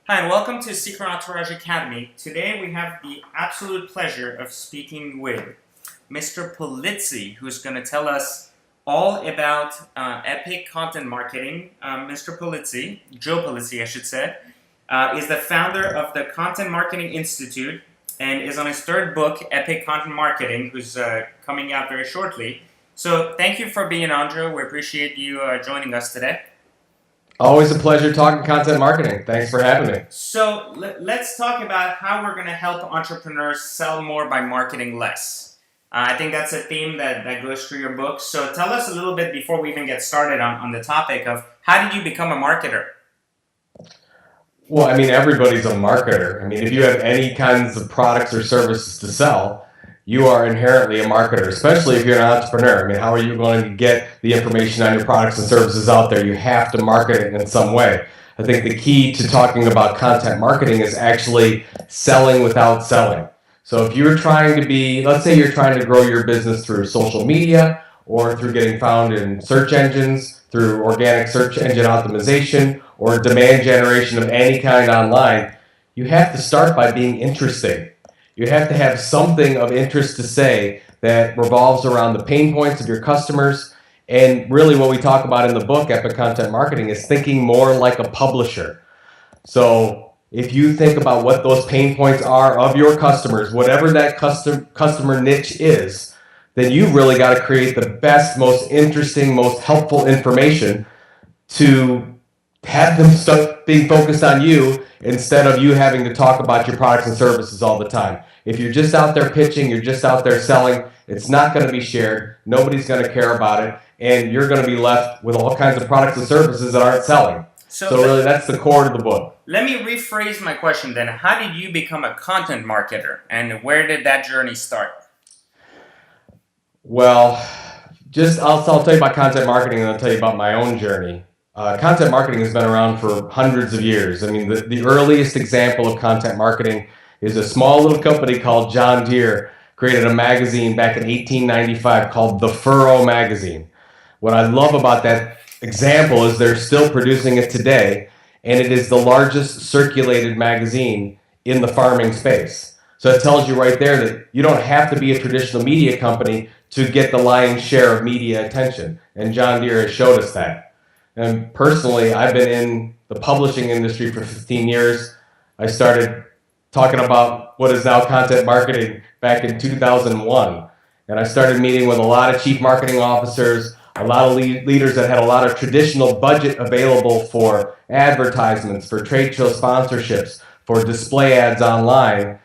Hi, and welcome to Secret Entourage Academy. Today we have the absolute pleasure of speaking with Mr. Pulizzi, who's going to tell us all about epic content marketing. Mr. Pulizzi, Joe Pulizzi, I should say, is the founder of the Content Marketing Institute and is on his third book, Epic Content Marketing, who's coming out very shortly. So thank you for being on, Joe. We appreciate you joining us today. Always a pleasure talking content marketing. Thanks for having me. So let's talk about how we're going to help entrepreneurs sell more by marketing less. I think that's a theme that goes through your book. So tell us a little bit before we even get started on the topic of how did you become a marketer? Well, everybody's a marketer. If you have any kinds of products or services to sell, you are inherently a marketer, especially if you're an entrepreneur. How are you going to get the information on your products and services out there? You have to market it in some way. I think the key to talking about content marketing is actually selling without selling. So if you're trying to be, let's say you're trying to grow your business through social media or through getting found in search engines, through organic search engine optimization, or demand generation of any kind online, you have to start by being interesting. You have to have something of interest to say that revolves around the pain points of your customers. And really what we talk about in the book, Epic Content Marketing, is thinking more like a publisher. So if you think about what those pain points are of your customers, whatever that customer niche is, then you've really got to create the best, most interesting, most helpful information to have them start being focused on you instead of you having to talk about your products and services all the time. If you're just out there pitching, you're just out there selling, it's not going to be shared, nobody's going to care about it, and you're going to be left with all kinds of products and services that aren't selling. So really, that's the core of the book. Let me rephrase my question then. How did you become a content marketer, and where did that journey start? Well, I'll tell you about content marketing and I'll tell you about my own journey. Content marketing has been around for hundreds of years. The earliest example of content marketing is a small little company called John Deere created a magazine back in 1895 called The Furrow Magazine. What I love about that example is they're still producing it today, and it is the largest circulated magazine in the farming space. So it tells you right there that you don't have to be a traditional media company to get the lion's share of media attention. And John Deere has showed us that. And personally, I've been in the publishing industry for 15 years. I started talking about what is now content marketing back in 2001. And I started meeting with a lot of chief marketing officers, a lot of leaders that had a lot of traditional budget available for advertisements, for trade show sponsorships, for display ads online.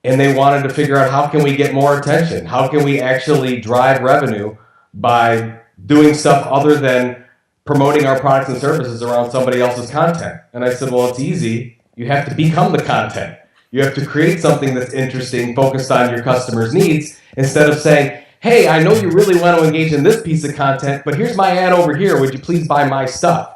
And they wanted to figure out, how can we get more attention? How can we actually drive revenue by doing stuff other than promoting our products and services around somebody else's content? And I said, well, it's easy. You have to become the content. You have to create something that's interesting, focused on your customers' needs, instead of saying, hey, I know you really want to engage in this piece of content, but here's my ad over here. Would you please buy my stuff?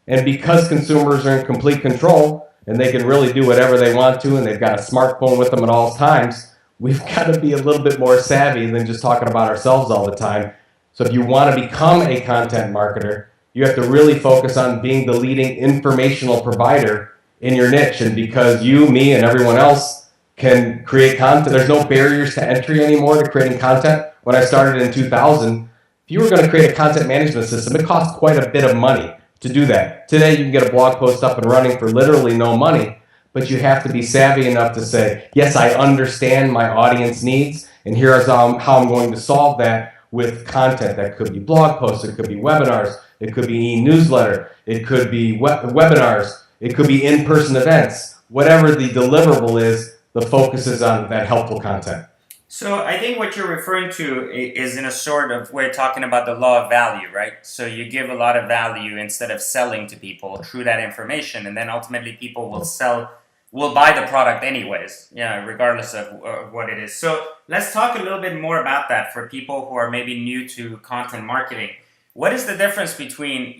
And because consumers are in complete control and they can really do whatever they want to, and they've got a smartphone with them at all times, we've got to be a little bit more savvy than just talking about ourselves all the time. So if you want to become a content marketer, you have to really focus on being the leading informational provider in your niche. And because you, me, and everyone else can create content, there's no barriers to entry anymore to creating content. When I started in 2000, if you were going to create a content management system, it cost quite a bit of money to do that. Today, you can get a blog post up and running for literally no money, but you have to be savvy enough to say, yes, I understand my audience needs, and here's how I'm going to solve that with content. That could be blog posts, it could be webinars, it could be e-newsletter, it could be webinars, it could be in-person events. Whatever the deliverable is, the focus is on that helpful content. So I think what you're referring to is in a sort of, we're talking about the law of value, right? So you give a lot of value instead of selling to people through that information, and then ultimately people will buy the product anyways, regardless of what it is. So let's talk a little bit more about that for people who are maybe new to content marketing. What is the difference between,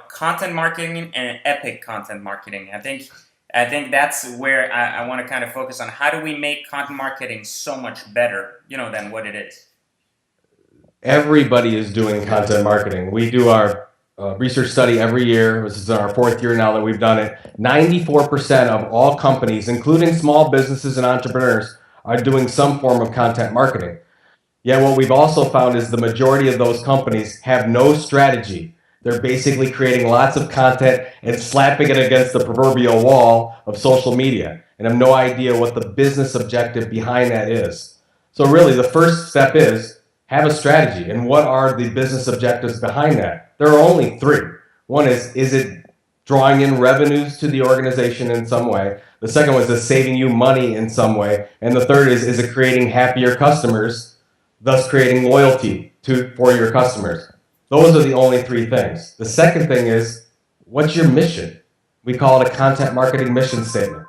content marketing and epic content marketing? I think that's where I want to kind of focus on. How do we make content marketing so much better, than what it is? Everybody is doing content marketing. We do our research study every year. This is our 4th year now that we've done it. 94% of all companies, including small businesses and entrepreneurs, are doing some form of content marketing. Yet what we've also found is the majority of those companies have no strategy. They're basically creating lots of content and slapping it against the proverbial wall of social media and have no idea what the business objective behind that is. So really the first step is have a strategy. And what are the business objectives behind that? There are only 3. One is it drawing in revenues to the organization in some way? The second one is saving you money in some way? And the third is it creating happier customers, thus creating loyalty for your customers? Those are the only 3 things. The second thing is, what's your mission? We call it a content marketing mission statement.